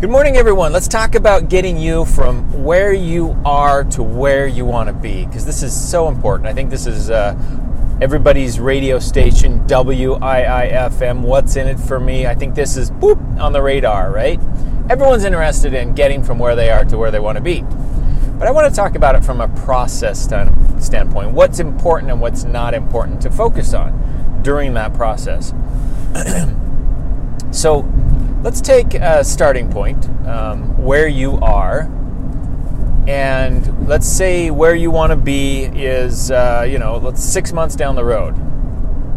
Good morning, everyone. Let's talk about getting you from where you are to where you want to be, because this is so important. I think this is everybody's radio station, WIIFM. What's in it for me? I think this is on the radar, right? Everyone's interested in getting from where they are to where they want to be. But I want to talk about it from a process standpoint. What's important and what's not important to focus on during that process. So let's take a starting point, where you are, and let's say where you want to be is, let's 6 months down the road,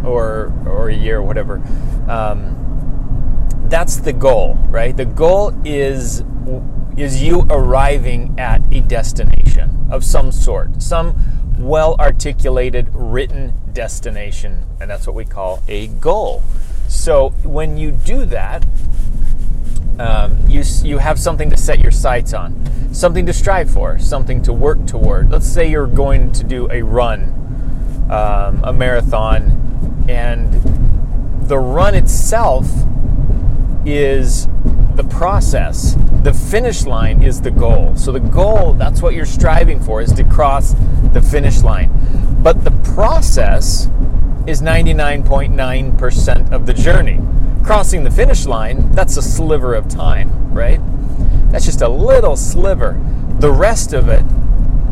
or a year, whatever. That's the goal, right? The goal is you arriving at a destination of some sort, some well-articulated, written destination, and that's what we call a goal. So when you do that, you have something to set your sights on, something to strive for, something to work toward. Let's say you're going to do a run, a marathon, and the run itself is the process. The finish line is the goal. So the goal, that's what you're striving for, is to cross the finish line. But the process is 99.9% of the journey. Crossing the finish line, that's a sliver of time, right? That's just a little sliver. The rest of it,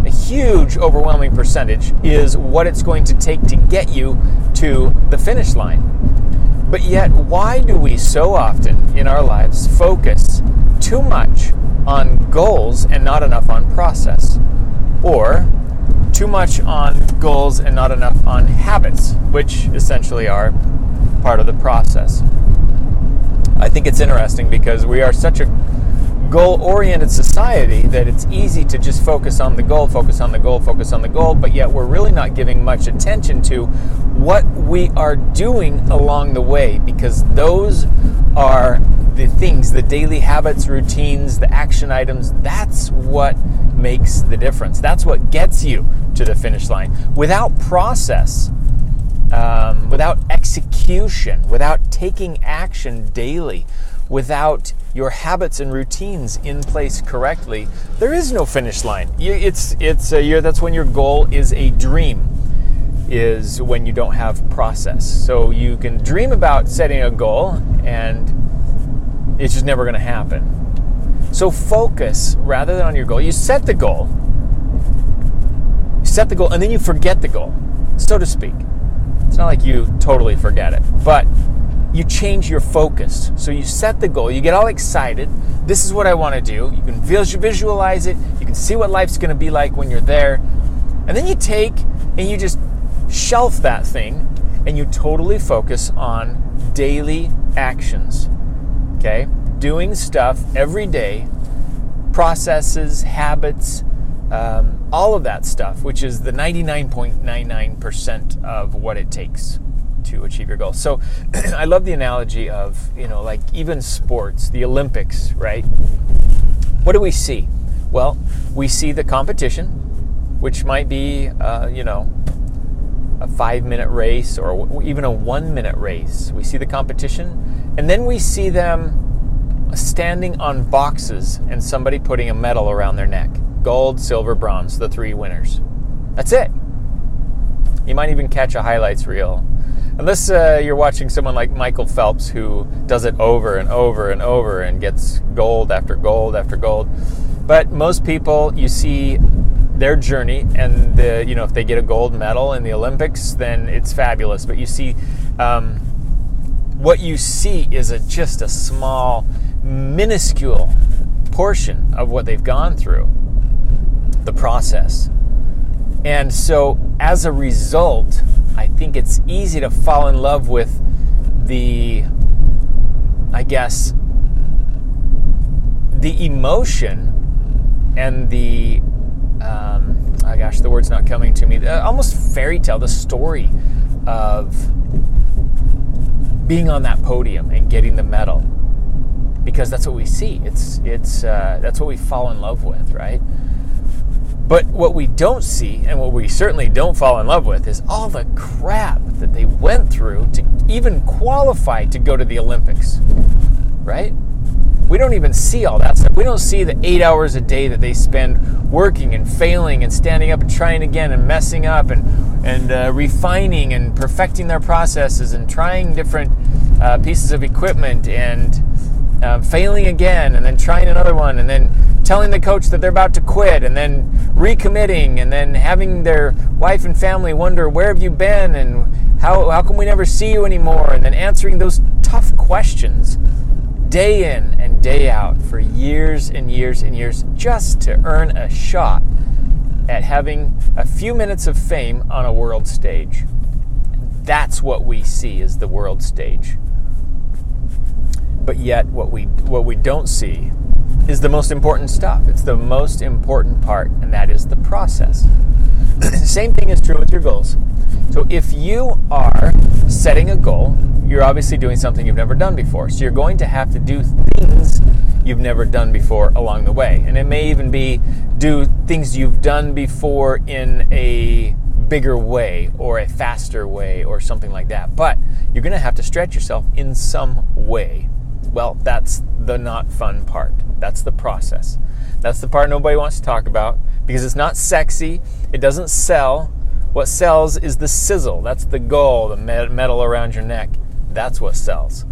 a huge, overwhelming percentage, is what it's going to take to get you to the finish line. But yet, why do we so often in our lives focus too much on goals and not enough on process? Or too much on goals and not enough on habits, which essentially are part of the process. I think it's interesting because we are such a goal-oriented society that it's easy to just focus on the goal, but yet we're really not giving much attention to what we are doing along the way, because those are the things, the daily habits, routines, the action items. That's what makes the difference. That's what gets you to the finish line. Without process, without execution, without taking action daily, without your habits and routines in place correctly, there is no finish line. That's when your goal is a dream, is when you don't have process. So you can dream about setting a goal and it's just never going to happen. So focus rather than on your goal. You set the goal, and then you forget the goal, so to speak. It's not like you totally forget it, but you change your focus. So you set the goal, you get all excited. This is what I want to do. You can visualize it. You can see what life's going to be like when you're there. And then you take and you just shelf that thing and you totally focus on daily actions. Okay? Doing stuff every day, processes, habits, all of that stuff, which is the 99.99% of what it takes to achieve your goal. So I love the analogy of, like even sports, the Olympics, right? What do we see? Well, we see the competition, which might be, a 5-minute race or even a 1-minute race. We see the competition, and then we see them standing on boxes and somebody putting a medal around their neck. Gold, silver, bronze, the 3 winners. That's it. You might even catch a highlights reel. Unless you're watching someone like Michael Phelps, who does it over and over and over and gets gold after gold after gold. But most people, you see their journey, and if they get a gold medal in the Olympics, then it's fabulous. But you see, what you see is just a small, minuscule portion of what they've gone through, the process. And so as a result, I think it's easy to fall in love with the emotion and the the word's not coming to me, almost fairy tale, the story of being on that podium and getting the medal, because that's what we see. It's that's what we fall in love with, right? But what we don't see, and what we certainly don't fall in love with, is all the crap that they went through to even qualify to go to the Olympics, right? we don't even see all that stuff. We don't see the 8 hours a day that they spend working and failing and standing up and trying again and messing up and refining and perfecting their processes and trying different pieces of equipment and failing again and then trying another one and then telling the coach that they're about to quit and then recommitting and then having their wife and family wonder, where have you been and how come we never see you anymore, and then answering those tough questions day in and day out for years and years and years just to earn a shot at having a few minutes of fame on a world stage. That's what we see as the world stage. But yet what we don't see is the most important stuff. It's the most important part, and that is the process. Same thing is true with your goals. So if you are setting a goal, you're obviously doing something you've never done before. So you're going to have to do things you've never done before along the way. And it may even be do things you've done before in a bigger way or a faster way or something like that. But you're going to have to stretch yourself in some way. Well, that's the not fun part. That's the process. That's the part nobody wants to talk about because it's not sexy. It doesn't sell. What sells is the sizzle. That's the goal, the metal around your neck. That's what sells.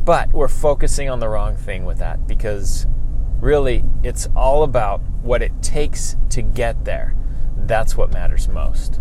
But we're focusing on the wrong thing with that because really it's all about what it takes to get there. That's what matters most.